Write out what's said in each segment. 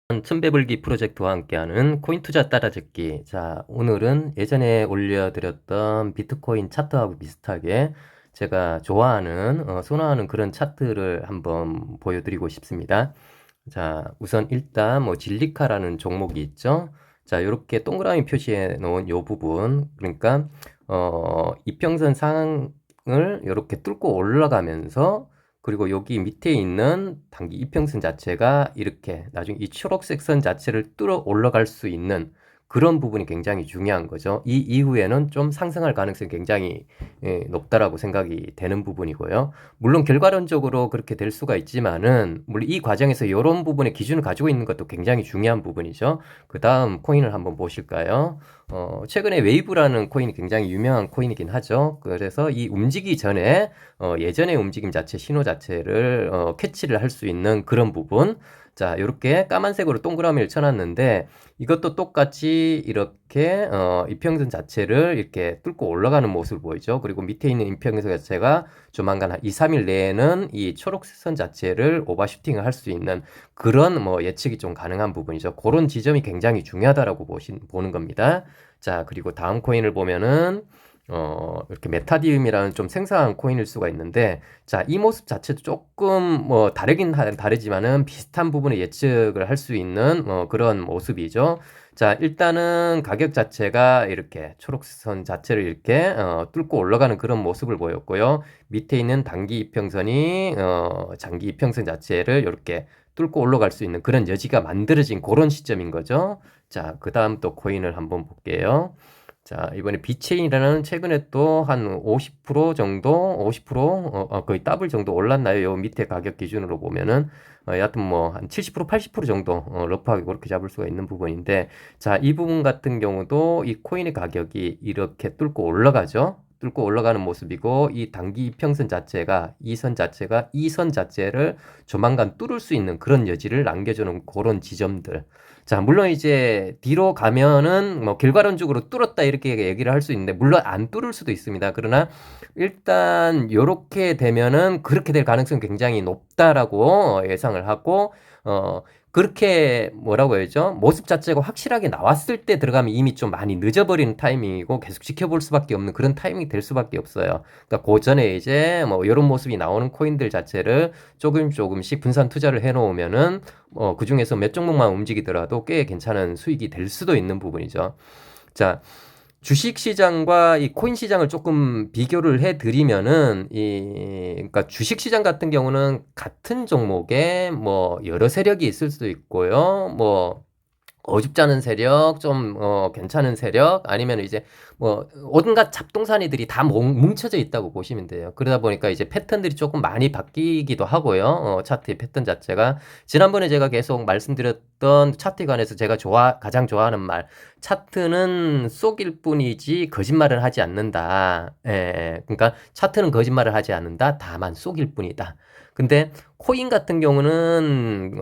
천배불기 프로젝트와 함께하는 코인 투자 따라잡기. 자, 오늘은 예전에 올려드렸던 비트코인 차트하고 비슷하게 제가 좋아하는, 선호하는 그런 차트를 한번 보여드리고 싶습니다. 자, 우선 일단 진리카라는 종목이 있죠. 자, 이렇게 동그라미 표시해 놓은 요 부분, 그러니까 이평선 상을 이렇게 뚫고 올라가면서, 그리고 여기 밑에 있는 단기 이평선 자체가 이렇게 나중에 이 초록색 선 자체를 뚫어 올라갈 수 있는 그런 부분이 굉장히 중요한 거죠. 이 이후에는 좀 상승할 가능성이 굉장히 높다라고 생각이 되는 부분이고요. 물론 결과론적으로 그렇게 될 수가 있지만은, 물론 이 과정에서 이런 부분의 기준을 가지고 있는 것도 굉장히 중요한 부분이죠. 그 다음 코인을 한번 보실까요? 최근에 웨이브라는 코인이 굉장히 유명한 코인이긴 하죠. 그래서 이 움직이기 전에 예전의 움직임 자체, 신호 자체를 캐치를 할 수 있는 그런 부분. 자, 이렇게 까만색으로 동그라미를 쳐놨는데, 이것도 똑같이 이렇게 이평선 자체를 이렇게 뚫고 올라가는 모습을 보이죠. 그리고 밑에 있는 이평선 자체가 조만간 한 2, 3일 내에는 이 초록색 선 자체를 오버슈팅을 할 수 있는 그런 예측이 좀 가능한 부분이죠. 그런 지점이 굉장히 중요하다라고 보는 겁니다. 자, 그리고 다음 코인을 보면은 이렇게 메타디움이라는 좀 생소한 코인일 수가 있는데, 자, 이 모습 자체도 조금 다르긴 다르지만은 비슷한 부분에 예측을 할 수 있는 그런 모습이죠. 자, 일단은 가격 자체가 이렇게 초록선 자체를 이렇게 뚫고 올라가는 그런 모습을 보였고요. 밑에 있는 단기 이평선이 장기 이평선 자체를 이렇게 뚫고 올라갈 수 있는 그런 여지가 만들어진 그런 시점인 거죠. 자, 그 다음 또 코인을 한번 볼게요. 자, 이번에 비체인이라는 최근에 또 한 50% 정도, 50% 거의 더블 정도 올랐나요? 요 밑에 가격 기준으로 보면은 여하튼 한 70%, 80% 정도 러프하게 그렇게 잡을 수가 있는 부분인데, 자, 이 부분 같은 경우도 이 코인의 가격이 이렇게 뚫고 올라가죠. 뚫고 올라가는 모습이고, 이 단기 이평선 자체가 이 선 자체가 이 선 자체를 조만간 뚫을 수 있는 그런 여지를 남겨주는 그런 지점들. 자, 물론 이제 뒤로 가면은 결과론적으로 뚫었다 이렇게 얘기를 할 수 있는데, 물론 안 뚫을 수도 있습니다. 그러나 일단 요렇게 되면은 그렇게 될 가능성이 굉장히 높다라고 예상을 하고, 그렇게 뭐라고 해야죠? 모습 자체가 확실하게 나왔을 때 들어가면 이미 좀 많이 늦어버리는 타이밍이고 계속 지켜볼 수밖에 없는 그런 타이밍이 될 수밖에 없어요. 그러니까 그 전에 이제 이런 모습이 나오는 코인들 자체를 조금씩 분산 투자를 해놓으면은 그 중에서 몇 종목만 움직이더라도 꽤 괜찮은 수익이 될 수도 있는 부분이죠. 자, 주식 시장과 이 코인 시장을 조금 비교를 해 드리면은, 그러니까 주식 시장 같은 경우는 같은 종목에 여러 세력이 있을 수도 있고요. 어줍지 않은 세력, 좀 괜찮은 세력, 아니면 이제 온갖 잡동사니들이 다 뭉쳐져 있다고 보시면 돼요. 그러다 보니까 이제 패턴들이 조금 많이 바뀌기도 하고요. 차트의 패턴 자체가. 지난번에 제가 계속 말씀드렸던 차트에 관해서 제가 가장 좋아하는 말, 차트는 속일 뿐이지 거짓말을 하지 않는다. 예. 그러니까 차트는 거짓말을 하지 않는다. 다만 속일 뿐이다. 근데 코인 같은 경우는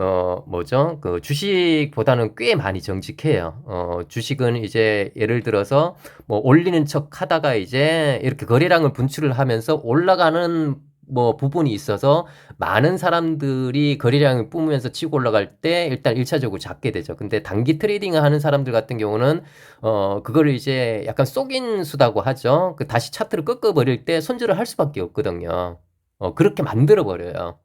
뭐죠? 그 주식보다는 꽤 많이 정직해요. 주식은 이제 예를 들어서 올리는 척 하다가 이제 이렇게 거래량을 분출을 하면서 올라가는 부분이 있어서 많은 사람들이 거래량을 뿜으면서 치고 올라갈 때 일단 1차적으로 잡게 되죠. 근데 단기 트레이딩을 하는 사람들 같은 경우는 그거를 이제 약간 속인 수다고 하죠. 그 다시 차트를 꺾어버릴 때 손절을 할 수밖에 없거든요. 그렇게 만들어 버려요.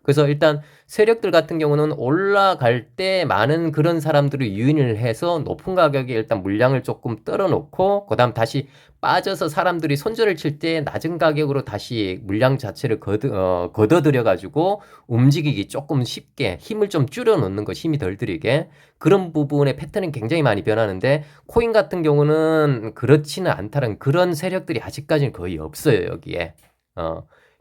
그래서 일단 세력들 같은 경우는 올라갈 때 많은 그런 사람들을 유인을 해서 높은 가격에 일단 물량을 조금 떨어놓고, 그 다음 다시 빠져서 사람들이 손절을 칠 때 낮은 가격으로 다시 물량 자체를 걷어들여가지고 움직이기 조금 쉽게 힘을 좀 줄여놓는 것, 힘이 덜 들이게. 그런 부분의 패턴은 굉장히 많이 변하는데, 코인 같은 경우는 그렇지는 않다는 그런 세력들이 아직까지는 거의 없어요, 여기에.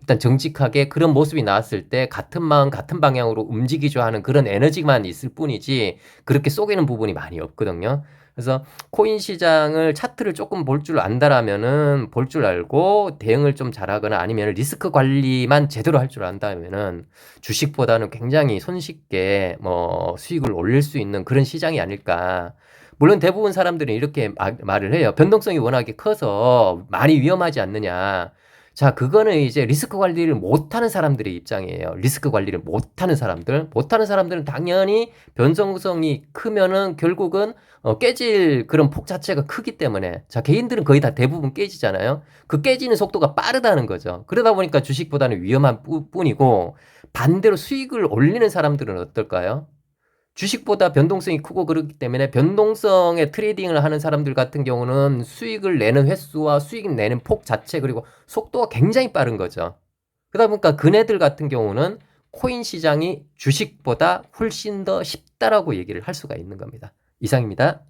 일단 정직하게 그런 모습이 나왔을 때 같은 마음 같은 방향으로 움직이죠 하는 그런 에너지만 있을 뿐이지 그렇게 속이는 부분이 많이 없거든요. 그래서 코인 시장을 차트를 조금 볼 줄 안다라면은, 볼 줄 알고 대응을 좀 잘하거나 아니면 리스크 관리만 제대로 할 줄 안다면은 주식보다는 굉장히 손쉽게 수익을 올릴 수 있는 그런 시장이 아닐까. 물론 대부분 사람들은 이렇게 말을 해요. 변동성이 워낙에 커서 많이 위험하지 않느냐. 자, 그거는 이제 리스크 관리를 못하는 사람들의 입장이에요. 리스크 관리를 못하는 사람들. 못하는 사람들은 당연히 변동성이 크면은 결국은 깨질 그런 폭 자체가 크기 때문에 자, 개인들은 거의 다 대부분 깨지잖아요. 그 깨지는 속도가 빠르다는 거죠. 그러다 보니까 주식보다는 위험한 뿐이고 반대로 수익을 올리는 사람들은 어떨까요? 주식보다 변동성이 크고 그렇기 때문에 변동성의 트레이딩을 하는 사람들 같은 경우는 수익을 내는 횟수와 수익 내는 폭 자체 그리고 속도가 굉장히 빠른 거죠. 그러다 보니까 그네들 같은 경우는 코인 시장이 주식보다 훨씬 더 쉽다라고 얘기를 할 수가 있는 겁니다. 이상입니다.